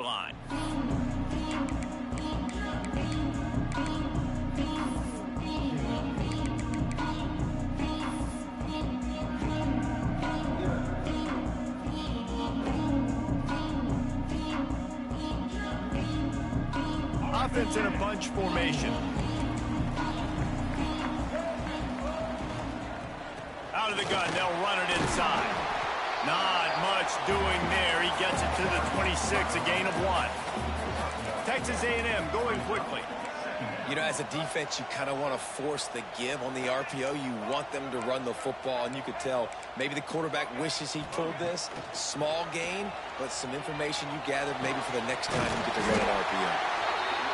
line. Offense in a bunch formation. Out of the gun, they'll run it inside. Not much doing there. He gets it to the 26, a gain of 1. Texas A&M going quickly. You know, as a defense, you kind of want to force the give on the RPO. You want them to run the football, and you could tell maybe the quarterback wishes he pulled this. Small gain, but some information you gathered maybe for the next time you get to run an RPO.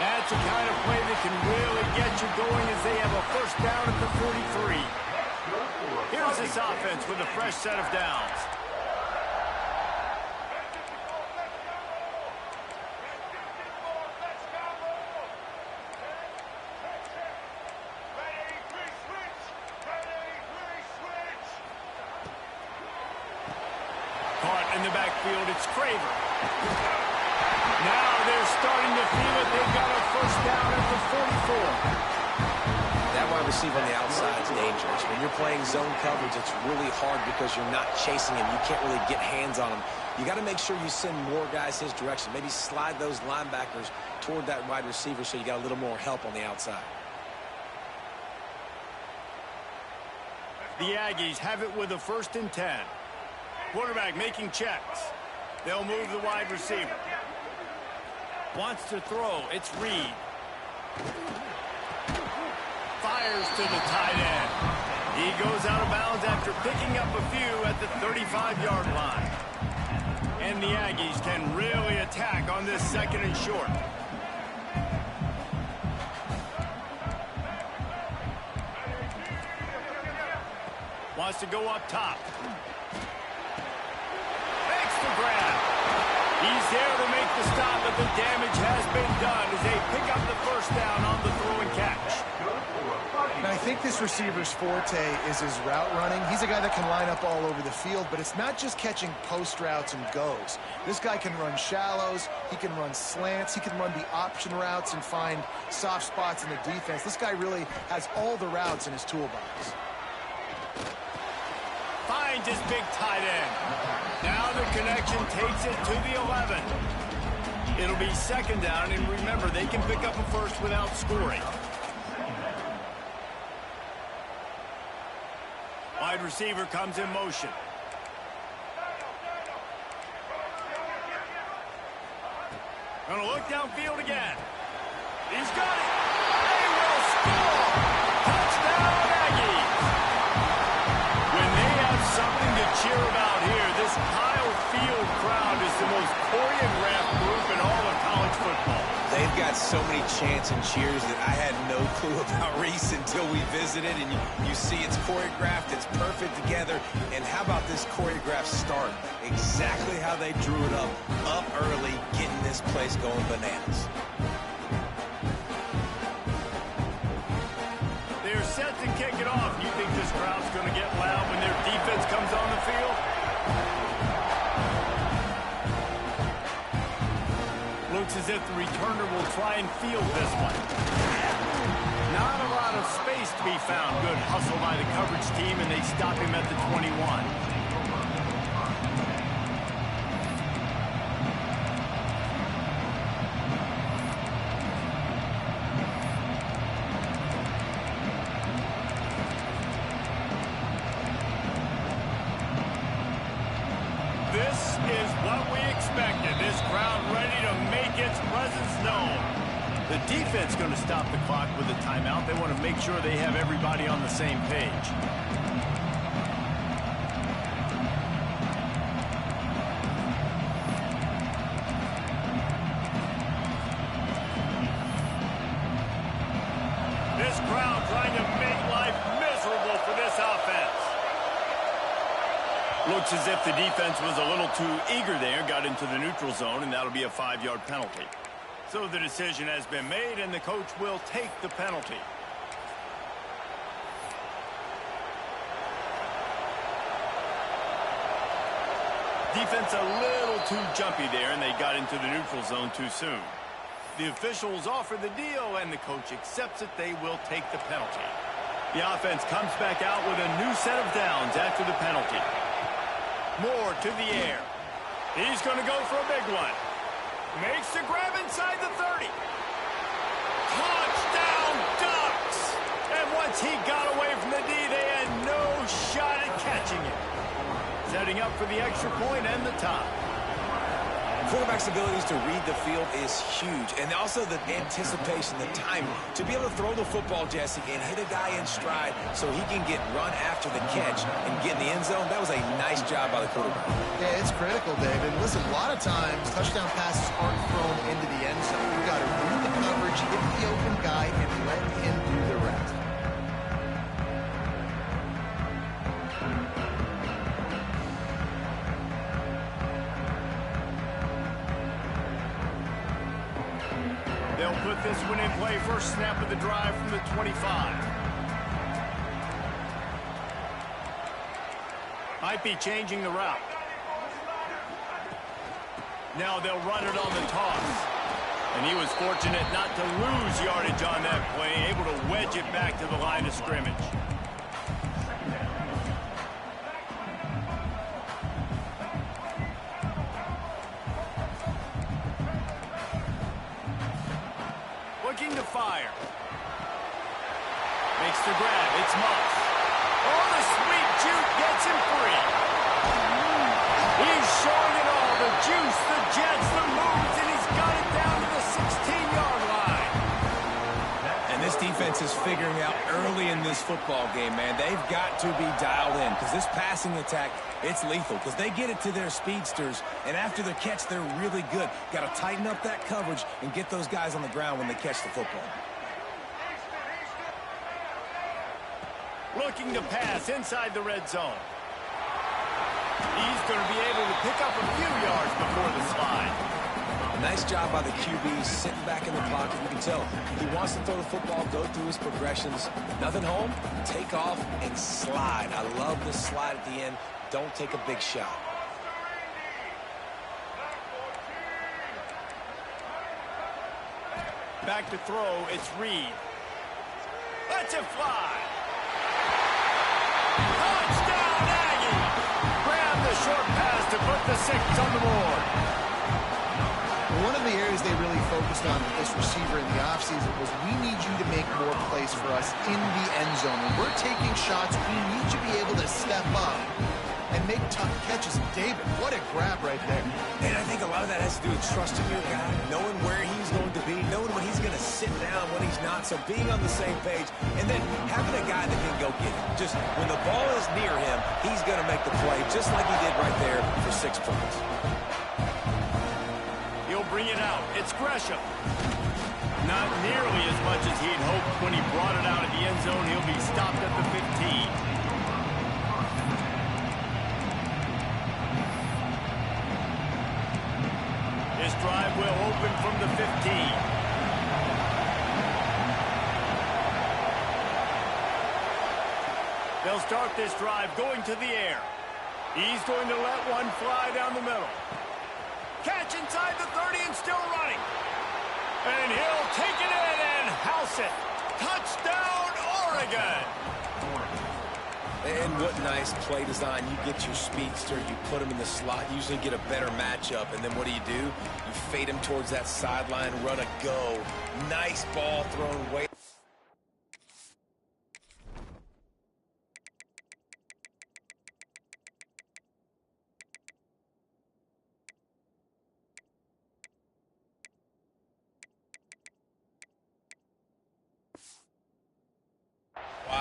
That's the kind of play that can really get you going as they have a first down at the 43. Here's this offense with a fresh set of downs. Caught in the backfield, it's Craver. Now they're starting to feel it. They've got a first down at the 44. That wide receiver on the outside is dangerous. When you're playing zone coverage, it's really hard because you're not chasing him. You can't really get hands on him. You got to make sure you send more guys his direction. Maybe slide those linebackers toward that wide receiver so you got a little more help on the outside. The Aggies have it with a 1st and 10. Quarterback making checks. They'll move the wide receiver. Wants to throw. It's Reed. Fires to the tight end. He goes out of bounds after picking up a few at the 35-yard line. And the Aggies can really attack on this 2nd and short. Wants to go up top. Makes the grab. He's there to make the stop, but the damage has been done as they pick up the first down on the throw and catch. Now, I think this receiver's forte is his route running. He's a guy that can line up all over the field, but it's not just catching post routes and goes. This guy can run shallows, he can run slants, he can run the option routes and find soft spots in the defense. This guy really has all the routes in his toolbox. Finds his big tight end. Now the connection takes it to the 11. It'll be 2nd down, and remember, they can pick up a first without scoring. Wide receiver comes in motion. Gonna look downfield again. He's got it. They will score. Touchdown, Aggies. When they have something to cheer about here, this Kyle Field crowd is the most choreographed group in all of college football. They've got so many chants and cheers that I had no clue about Reese until we visited, and you see it's choreographed, it's perfect together. And how about this choreographed start? Exactly how they drew it up early, getting this place going bananas. They're set to kick it off. You think this crowd's going to get loud when their defense comes on the field? Looks as if the returner will try and field this one. Not a lot of space to be found. Good hustle by the coverage team, and they stop him at the 21. This is what we expected. This crowd ready to make its presence known. The defense going to stop the clock with a timeout. They want to make sure they have everybody on the same page. This crowd trying to make life miserable for this offense. Looks as if the defense was a little too eager there, got into the neutral zone, and that'll be a 5-yard penalty. So the decision has been made, and the coach will take the penalty. Defense a little too jumpy there, and they got into the neutral zone too soon. The officials offer the deal, and the coach accepts it. They will take the penalty. The offense comes back out with a new set of downs after the penalty. Moore to the air. He's going to go for a big one. Makes the grab inside the 30. Touchdown, Ducks! And once he got away from the D, they had no shot at catching it. Setting up for the extra point and the tie. Quarterback's abilities to read the field is huge, and also the anticipation, the timing. To be able to throw the football, Jesse, and hit a guy in stride so he can get run after the catch and get in the end zone, that was a nice job by the quarterback. Yeah, it's critical, David. Listen, a lot of times, touchdown passes aren't thrown into the end zone. You've got to read the coverage, hit the open guy, and let him do the rest. They'll put this one in play. First snap of the drive from the 25. Might be changing the route. Now they'll run it on the toss. And he was fortunate not to lose yardage on that play, able to wedge it back to the line of scrimmage. Looking to fire. Makes the grab. It's Moss. Oh, the sweet juke gets him free. He's showing it all. The juice, the jets, the moves, and he's got it down to the 16-yard line. And this defense is figuring out early in this football game, man. They've got to be dialed in because this passing attack, it's lethal because they get it to their speedsters, and after the catch, they're really good. Got to tighten up that coverage and get those guys on the ground when they catch the football. Looking to pass inside the red zone. He's going to be able to pick up a few yards before the slide. Nice job by the QB sitting back in the pocket. You can tell he wants to throw the football, go through his progressions. Nothing home, take off, and slide. I love the slide at the end. Don't take a big shot. Back to throw, it's Reed. Let's it fly. Touchdown, Aggie! Grab the short pass to put the 6 on the board. One of the areas they really focused on with this receiver in the offseason was we need you to make more plays for us in the end zone. When we're taking shots, we need you to be able to step up and make tough catches. David, what a grab right there. And I think a lot of that has to do with trusting your guy, knowing where he's going to be, knowing when he's going to sit down, when he's not, so being on the same page, and then having a guy that can go get it. Just when the ball is near him, he's going to make the play, just like he did right there for 6 points. He'll bring it out. It's Gresham. Not nearly as much as he'd hoped when he brought it out of the end zone. He'll be stopped at the 15. This drive will open from the 15. They'll start this drive going to the air. He's going to let one fly down the middle. Catch inside the 30 and still running. And he'll take it in and house it. Touchdown, Oregon! And what nice play design. You get your speedster, you put him in the slot, usually get a better matchup, and then what do? You fade him towards that sideline, run a go. Nice ball thrown way.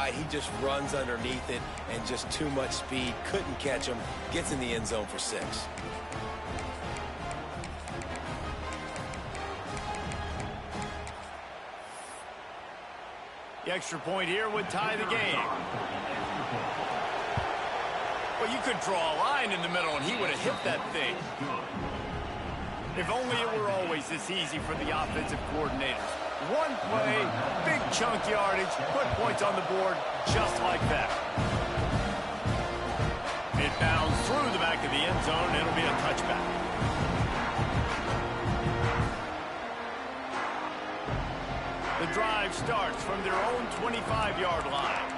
He just runs underneath it and just too much speed. Couldn't catch him. Gets in the end zone for 6. The extra point here would tie the game. Well, you could draw a line in the middle and he would have hit that thing. If only it were always this easy for the offensive coordinators. One play, big chunk yardage, put points on the board just like that. It bounds through the back of the the end zone. It'll be a touchback. The drive starts from their own 25-yard line.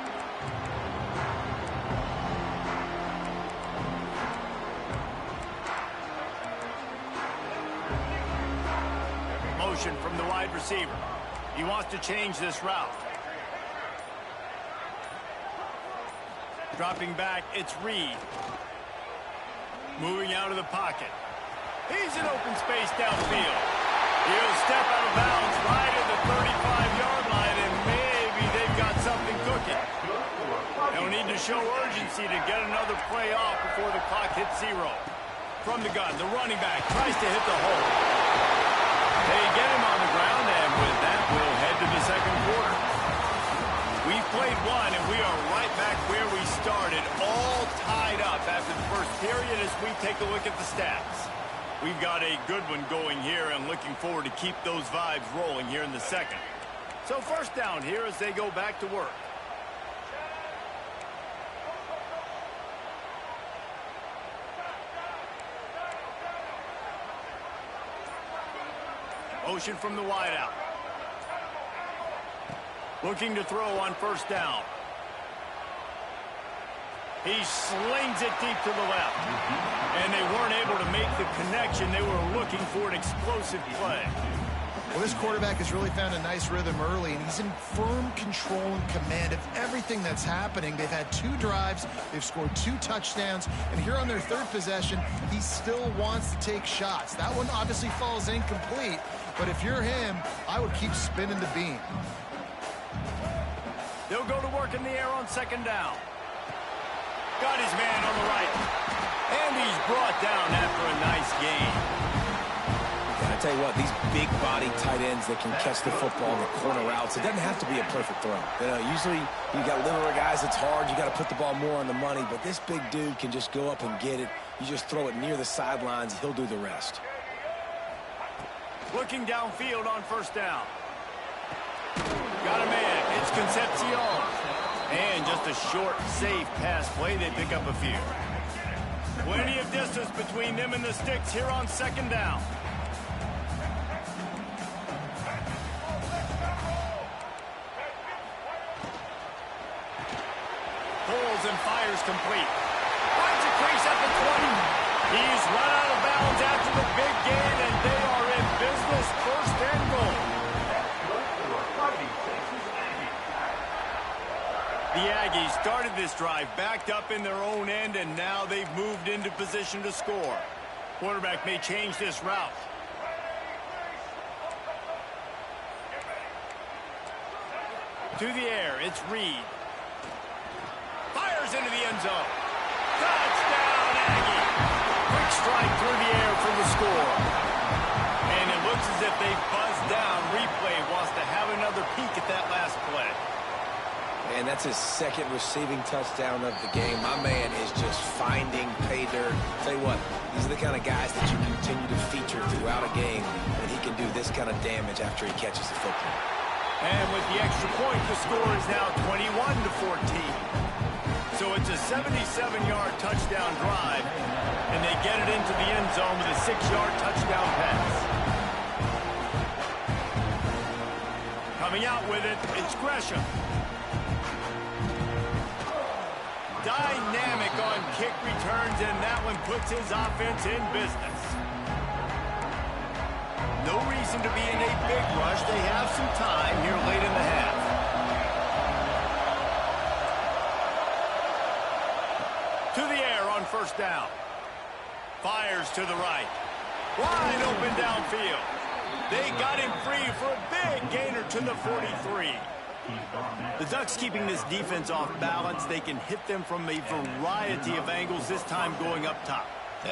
Motion from the wide receiver. He wants to change this route. Dropping back, it's Reed. Moving out of the pocket. He's in open space downfield. He'll step out of bounds right at the 35-yard line, and maybe they've got something cooking. They'll need to show urgency to get another play off before the clock hits 0. From the gun, the running back tries to hit the hole. They get him on the ground, and with that, we'll head to the second quarter. We've played one, and we are right back where we started, all tied up after the first period as we take a look at the stats. We've got a good one going here and looking forward to keep those vibes rolling here in the second. So first down here as they go back to work. Motion from the wideout. Looking to throw on first down. He slings it deep to the left. And they weren't able to make the connection. They were looking for an explosive play. Well, this quarterback has really found a nice rhythm early, and he's in firm control and command of everything that's happening. They've had 2 drives. They've scored 2 touchdowns. And here on their third possession, he still wants to take shots. That one obviously falls incomplete. But if you're him, I would keep spinning the beam. They'll go to work in the air on second down. Got his man on the right. And he's brought down after a nice gain. I tell you what, these big body tight ends that can catch the football in the corner routes, it doesn't have to be a perfect throw. You know, usually you got littler guys, it's hard, you got to put the ball more on the money, but this big dude can just go up and get it. You just throw it near the sidelines, he'll do the rest. Looking downfield on first down. Got a man, it's Concepcion. And just a short, safe pass play, they pick up a few. Plenty of distance between them and the sticks here on second down. Pulls and fires complete. Finds a crease at the 20. He's run out of bounds after the big gain, and they are in business, first and goal. The Aggies started this drive backed up in their own end, and now they've moved into position to score. Quarterback may change this route. To the air, it's Reed. Fires into the end zone. Touchdown, Aggie. Quick strike through the air for the score. And it looks as if they buzzed down. Replay wants to have another peek at that last play. And that's his second receiving touchdown of the game. My man is just finding pay dirt. Tell you what, these are the kind of guys that you continue to feature throughout a game, and he can do this kind of damage after he catches the football. And with the extra point, the score is now 21-14. So it's a 77-yard touchdown drive, and they get it into the end zone with a 6-yard touchdown pass. Coming out with it, it's Gresham. Dynamic on kick returns, and that one puts his offense in business. No reason to be in a big rush. They have some time here late in the half. To the air on first down. Fires to the right. Wide open downfield. They got him free for a big gainer to the 43. The Ducks keeping this defense off balance. They can hit them from a variety of angles, this time going up top.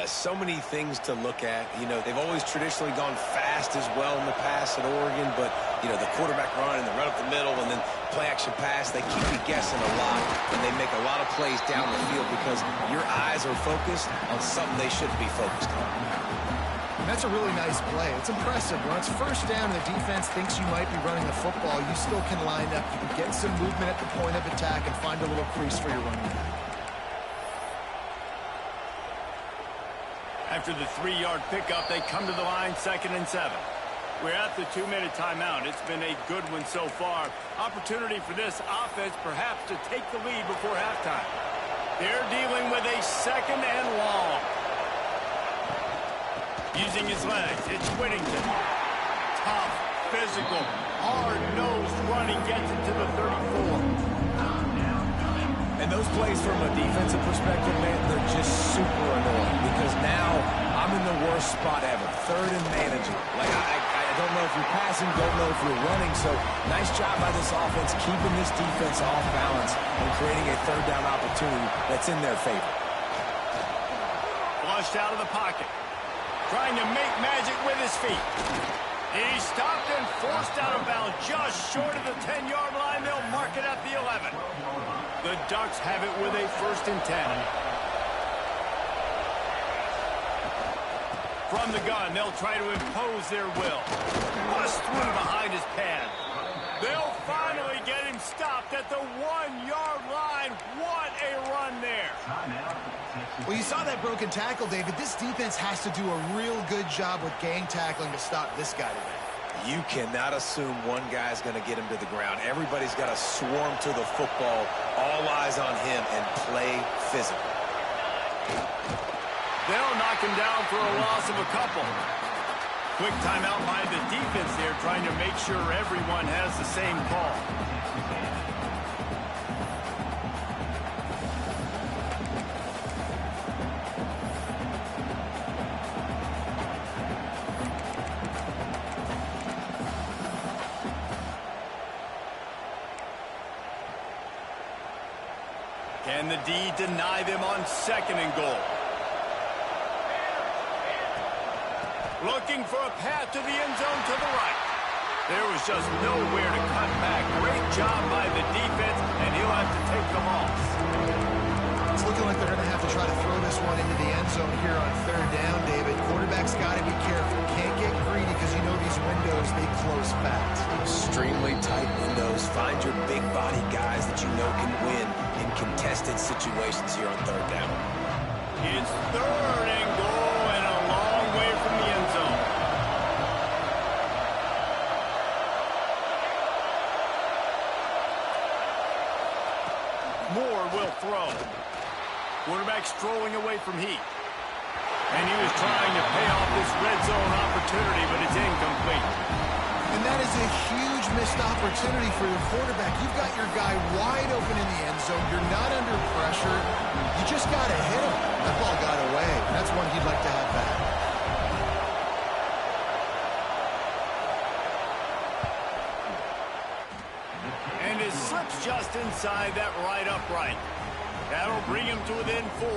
So many things to look at. You know, they've always traditionally gone fast as well in the past at Oregon, but, you know, the quarterback run and the run up the middle and then play-action pass, they keep you guessing a lot, and they make a lot of plays down the field because your eyes are focused on something they shouldn't be focused on. That's a really nice play. It's impressive. When it's first down and the defense thinks you might be running the football, you still can line up. You can get some movement at the point of attack and find a little crease for your running back. After the 3-yard pickup, they come to the line 2nd and 7. We're at the 2-minute timeout. It's been a good one so far. Opportunity for this offense perhaps to take the lead before halftime. They're dealing with a 2nd and long. Using his legs, it's Whittington. Tough, physical, hard-nosed running gets it to the 34. And those plays from a defensive perspective, man, they're just super annoying because now I'm in the worst spot ever. 3rd and managing. Like, I don't know if you're passing, don't know if you're running. So nice job by this offense keeping this defense off balance and creating a 3rd down opportunity that's in their favor. Flushed out of the pocket. Trying to make magic with his feet. He stopped and forced out of bounds just short of the 10-yard line. They'll mark it at the 11. The Ducks have it with a 1st and 10. From the gun, they'll try to impose their will. Bust through behind his pad. They'll finally get him stopped at the 1-yard line. What a run there. Well, you saw that broken tackle, David. This defense has to do a real good job with gang tackling to stop this guy today. You cannot assume one guy's going to get him to the ground. Everybody's got to swarm to the football, all eyes on him, and play physical. They'll knock him down for a loss of a couple. Quick timeout by the defense there, trying to make sure everyone has the same call. Can the D deny them on 2nd and goal? Looking for a path to the end zone to the right. There was just nowhere to cut back. Great job by the defense, and he'll have to take the loss. It's looking like they're going to have to try to throw this one into the end zone here on 3rd down, David. Quarterback's got to be careful. Can't get greedy because you know these windows, they close fast. Extremely tight windows. Find your big body guys that you know can win in contested situations here on 3rd down. It's 3rd and goal and a long way from the end zone. Moore will throw. Quarterback strolling away from Heath. And he was trying to pay off this red zone opportunity, but it's incomplete. And that is a huge missed opportunity for the quarterback. You've got your guy wide open in the end zone. You're not under pressure. You just got to hit him. That ball got away. That's one he'd like to have back. And it slips just inside that right upright. That'll bring him to within 4.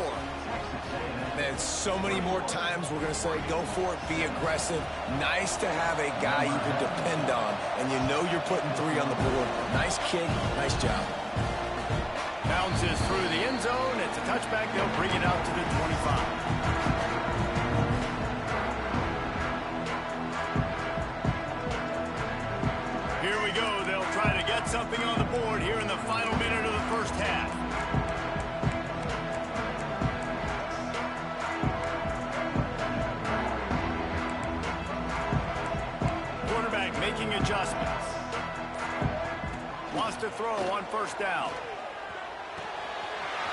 Man, so many more times we're going to say, go for it, be aggressive. Nice to have a guy you can depend on, and you know you're putting 3 on the board. Nice kick, nice job. Bounces through the end zone. It's a touchback. They'll bring it out to the 25. Here we go. They'll try to get something on the board here in the final minute of the first half. Making adjustments. Wants to throw on 1st down.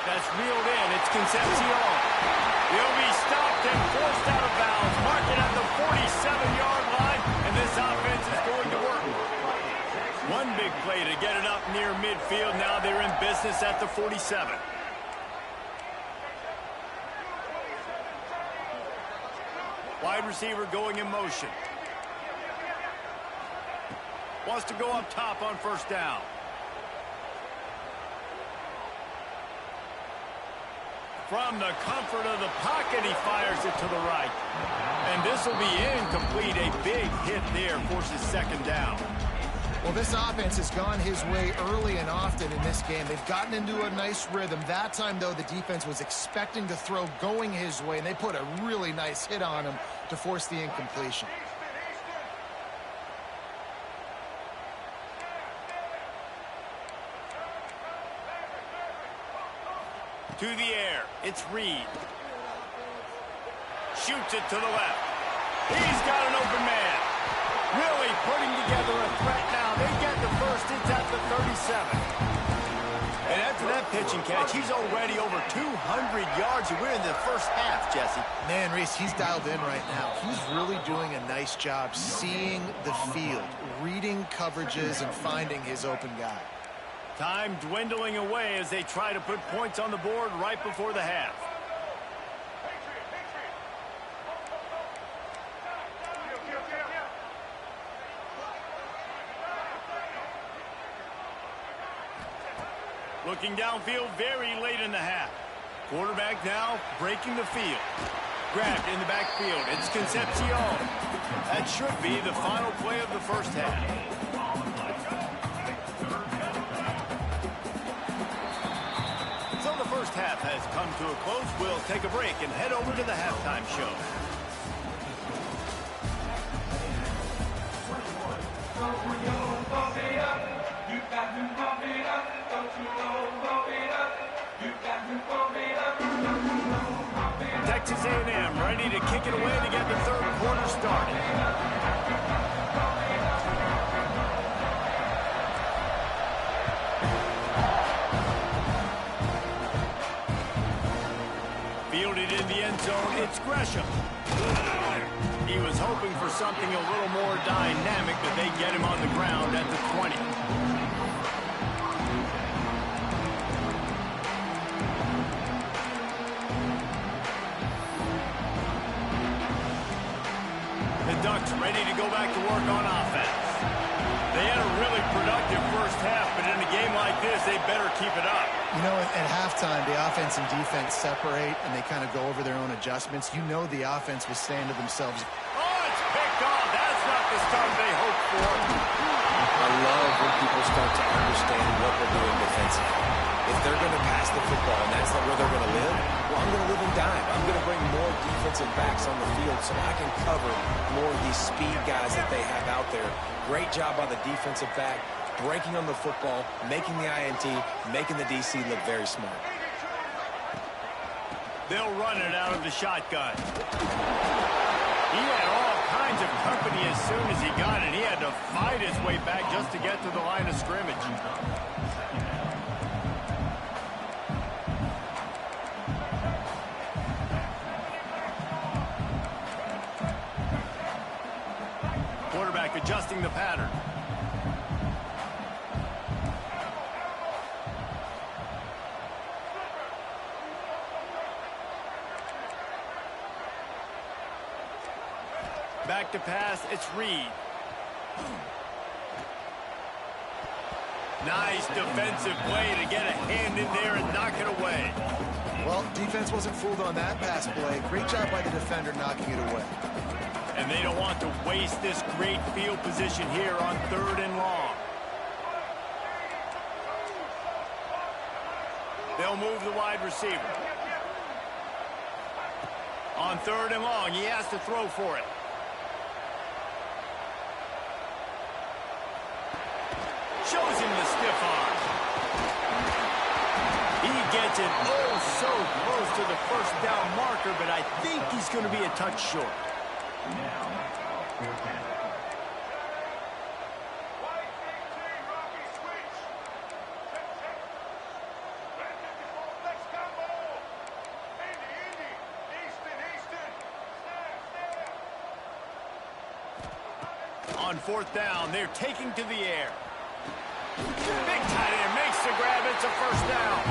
That's reeled in. It's Concepcion. He'll be stopped and forced out of bounds. Marking at the 47-yard line, and this offense is going to work. One big play to get it up near midfield. Now they're in business at the 47. Wide receiver going in motion. Wants to go up top on 1st down. From the comfort of the pocket, he fires it to the right. And this will be incomplete. A big hit there forces 2nd down. Well, this offense has gone his way early and often in this game. They've gotten into a nice rhythm. That time, though, the defense was expecting to throw going his way, and they put a really nice hit on him to force the incompletion. To the air, it's Reed. Shoots it to the left. He's got an open man. Really putting together a threat now. They get the first. It's at the 37. And after that pitch and catch, he's already over 200 yards. And we're in the first half, Jesse. Man, Reese, he's dialed in right now. He's really doing a nice job seeing the field, reading coverages, and finding his open guy. Time dwindling away as they try to put points on the board right before the half. Looking downfield very late in the half. Quarterback now breaking the field. Grabbed in the backfield. It's Concepcion. That should be the final play of the first half. So the first half has come to a close. We'll take a break and head over to the halftime show. Texas A&M ready to kick it away to get the third quarter started. Fielded in the end zone, it's Gresham. He was hoping for something a little more dynamic, but they get him on the ground at the 20. Ducks ready to go back to work on offense. They had a really productive first half, but in a game like this, they better keep it up. You know, at halftime, the offense and defense separate, and they kind of go over their own adjustments. You know the offense was saying to themselves, oh, it's picked off. That's not the start they hoped for. I love when people start to understand what they're doing defensively. If they're going to pass the football and that's not where they're going to live, well, I'm going to live in dime. I'm going to bring more defensive backs on the field so I can cover more of these speed guys that they have out there. Great job by the defensive back, breaking on the football, making the INT, making the DC look very smart. They'll run it out of the shotgun. He had all kinds of company as soon as he got it. He had to fight his way back just to get to the line of scrimmage. Quarterback adjusting the pattern. Back to pass, it's Reed. Nice defensive play to get a hand in there and knock it away. well, defense wasn't fooled on that pass play. Great job by the defender knocking it away. And they don't want to waste this great field position here on 3rd and long. They'll move the wide receiver. On 3rd and long, he has to throw for it. Shows him the stiff arm. He gets it oh so close to the first down marker, but I think he's going to be a touch short. On 4th down, they're taking to the air. Big tight end makes the grab. It's a first down.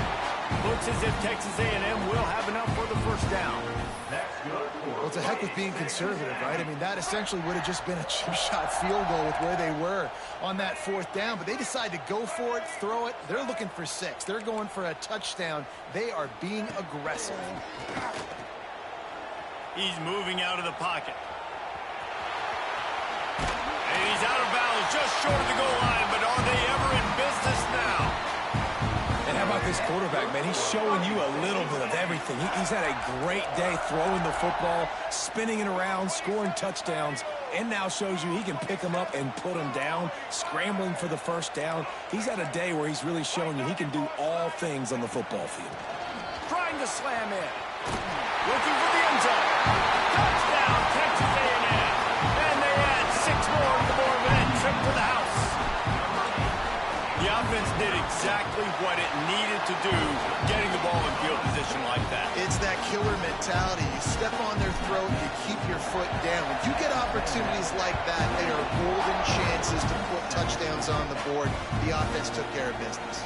Looks as if Texas A&M will have enough for the first down. Well, it's a heck with being conservative, right? I mean, that essentially would have just been a chip shot field goal with where they were on that 4th down. But they decide to go for it, throw it. They're looking for 6. They're going for a touchdown. They are being aggressive. He's moving out of the pocket. And he's out of bounds just short of the goal line, but are they ever in business now? And how about this quarterback, man? He's showing you a little bit of everything. He's had a great day throwing the football, spinning it around, scoring touchdowns, and now shows you he can pick them up and put them down, scrambling for the first down. He's had a day where he's really showing you he can do all things on the football field. Trying to slam in. Looking for the end zone. Touchdown, Texas A&M. And they add 6 more to the Moorman trip to the house. The offense did exactly what it needed to do, getting the ball in field position like that. It's that killer mentality. You step on their throat, you keep your foot down. When you get opportunities like that, they are golden chances to put touchdowns on the board. The offense took care of business.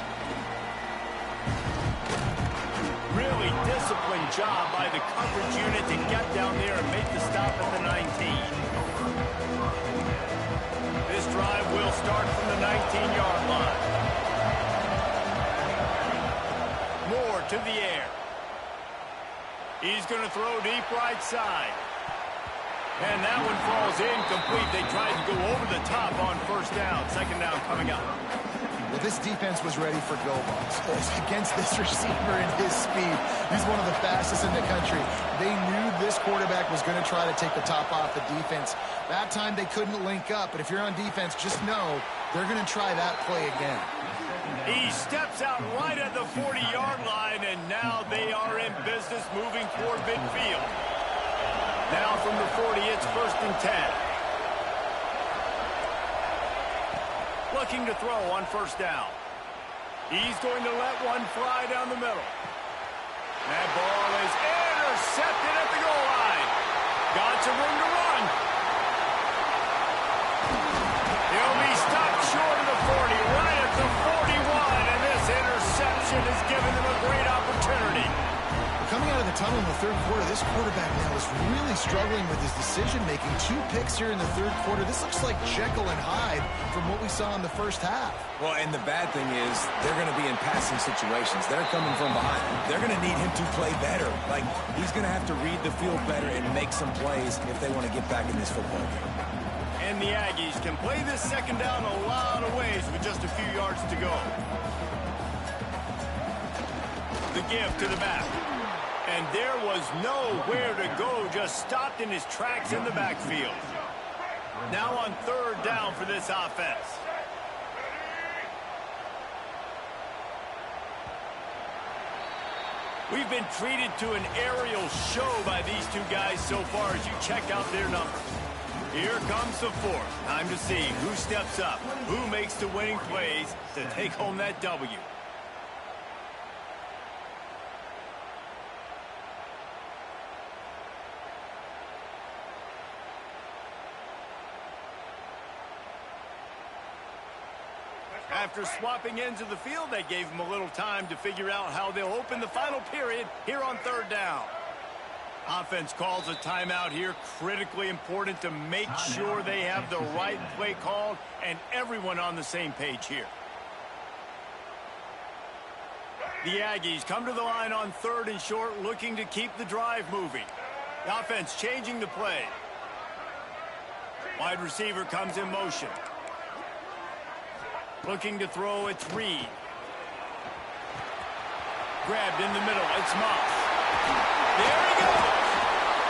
Really disciplined job by the coverage unit to get down there and make the stop at the 19. This drive will start from the 19-yard line. Moore to the air. He's going to throw deep right side. And that one falls incomplete. They tried to go over the top on first down. Second down coming up. Well, this defense was ready for go balls against this receiver and his speed. He's one of the fastest in the country. They knew this quarterback was going to try to take the top off the defense. That time they couldn't link up, but if you're on defense, just know they're going to try that play again. He steps out right at the 40-yard line, and now they are in business moving toward midfield. Now from the 40, it's 1st and 10. Looking to throw on first down. He's going to let one fly down the middle. That ball is intercepted at the goal line. Got some room to run. He'll be stopped short of the 40, right at the 41, and this interception has given them a great opportunity. Coming out of the tunnel in the third quarter, this quarterback now is really struggling with his decision-making. 2 picks here in the third quarter. This looks like Jekyll and Hyde from what we saw in the first half. Well, and the bad thing is they're going to be in passing situations. They're coming from behind. They're going to need him to play better. Like, he's going to have to read the field better and make some plays if they want to get back in this football game. And the Aggies can play this second down a lot of ways with just a few yards to go. The give to the back. And there was nowhere to go, just stopped in his tracks in the backfield. Now on third down for this offense. We've been treated to an aerial show by these two guys so far as you check out their numbers. Here comes the fourth. Time to see who steps up, who makes the winning plays to take home that W. After swapping ends of the field, they gave them a little time to figure out how they'll open the final period here on third down. Offense calls a timeout here, critically important to make sure they have the right play called and everyone on the same page here. The Aggies come to the line on third and short, looking to keep the drive moving. The offense changing the play. Wide receiver comes in motion. Looking to throw, it's Reed. Grabbed in the middle, it's Moss. There he goes!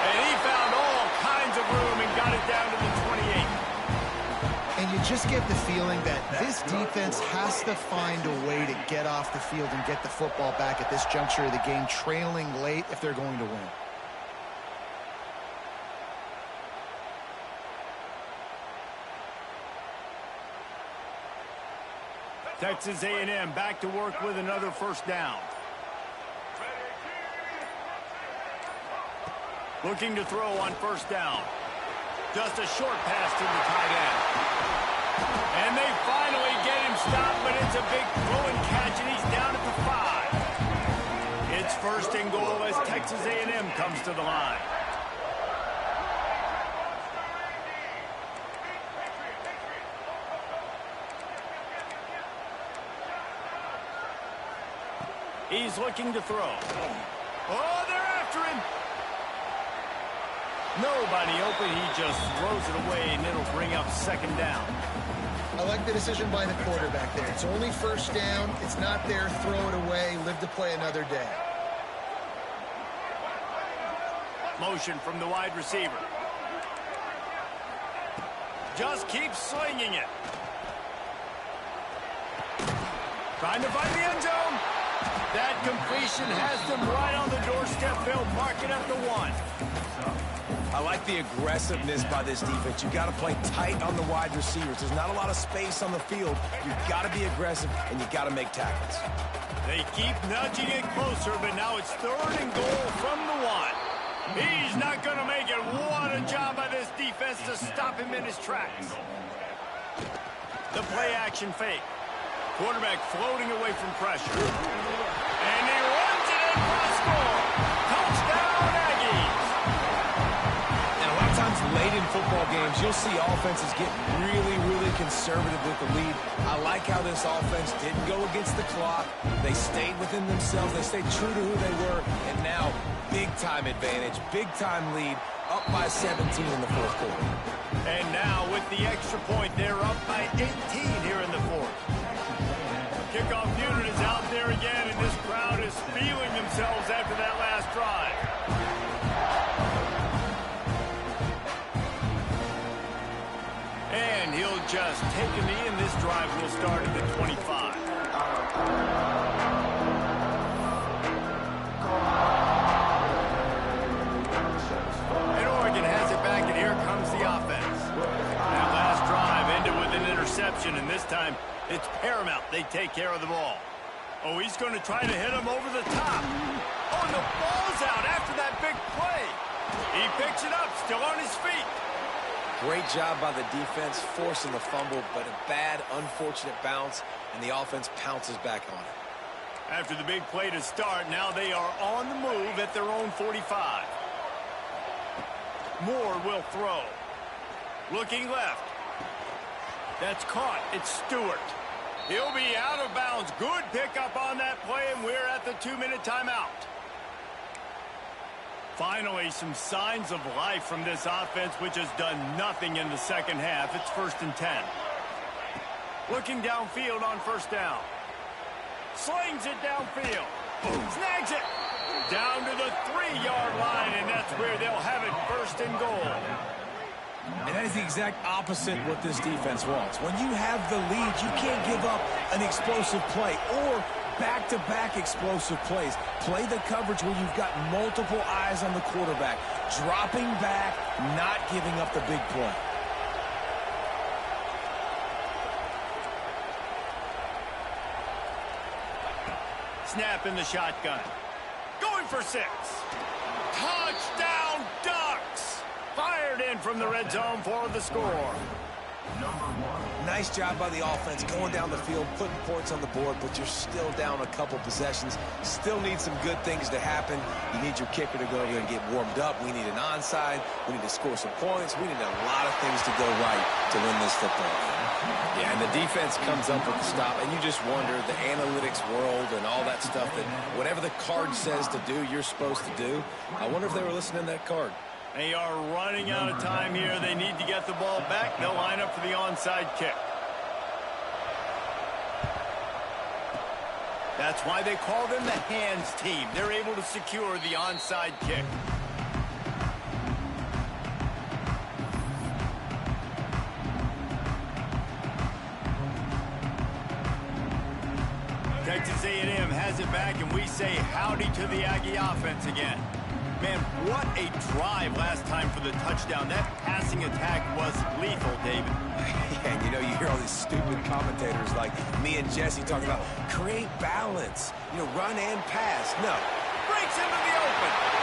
And he found all kinds of room and got it down to the 28. And you just get the feeling that this defense has to find a way to get off the field and get the football back at this juncture of the game, trailing late if they're going to win. Texas A&M back to work with another first down. Looking to throw on first down. Just a short pass to the tight end. And they finally get him stopped, but it's a big throw and catch, and he's down at the 5. It's first and goal as Texas A&M comes to the line. He's looking to throw. Oh, they're after him. Nobody open. He just throws it away, and it'll bring up second down. I like the decision by the quarterback there. It's only first down. It's not there. Throw it away. Live to play another day. Motion from the wide receiver. Just keeps slinging it. Trying to find the end zone. That completion has them right on the doorstep. They'll mark it at the 1. I like the aggressiveness by this defense. You've got to play tight on the wide receivers. There's not a lot of space on the field. You've got to be aggressive, and you've got to make tackles. They keep nudging it closer, but now it's 3rd and goal from the 1. He's not going to make it. What a job by this defense to stop him in his tracks. The play-action fake. Quarterback floating away from pressure. And he runs it in for the score. Touchdown, Aggies. And a lot of times late in football games, you'll see offenses get really, really conservative with the lead. I like how this offense didn't go against the clock. They stayed within themselves. They stayed true to who they were. And now, big-time advantage, big-time lead, up by 17 in the 4th quarter. And now, with the extra point, they're up by 18 here in the 4th. Kickoff unit is out there again, and this crowd is feeling themselves after that last drive. And he'll just take a knee, and this drive will start at the 25. And Oregon has it back, and here comes the offense. That last drive ended with an interception, and this time it's paramount they take care of the ball. Oh, he's going to try to hit him over the top. Oh, and the ball's out after that big play. He picks it up, still on his feet. Great job by the defense, forcing the fumble, but a bad, unfortunate bounce, and the offense pounces back on it. After the big play to start, now they are on the move at their own 45. Moore will throw. Looking left. That's caught. It's Stewart. He'll be out of bounds. Good pickup on that play, and we're at the 2-minute timeout. Finally, some signs of life from this offense, which has done nothing in the second half. It's 1st and 10. Looking downfield on 1st down. Slings it downfield. Snags it. Down to the 3-yard line, and that's where they'll have it 1st and goal. And that is the exact opposite what this defense wants. When you have the lead, you can't give up an explosive play or back-to-back explosive plays. Play the coverage where you've got multiple eyes on the quarterback, dropping back, not giving up the big play. Snap in the shotgun. Going for 6. Touchdown, Ducks! Fired in from the red zone for the score. Nice job by the offense going down the field, putting points on the board, but you're still down a couple possessions. Still need some good things to happen. You need your kicker to go over there and get warmed up. We need an onside. We need to score some points. We need a lot of things to go right to win this football game. Yeah, and the defense comes up with the stop, and you just wonder, the analytics world and all that stuff, that whatever the card says to do, you're supposed to do. I wonder if they were listening to that card. They are running out of time here. They need to get the ball back. They'll line up for the onside kick. That's why they call them the hands team. They're able to secure the onside kick. Texas A&M has it back, and we say howdy to the Aggie offense again. Man, what a drive last time for the touchdown. That passing attack was lethal, David. Yeah, and you know, you hear all these stupid commentators like me and Jesse talking about create balance, you know, run and pass. No. Breaks into the open.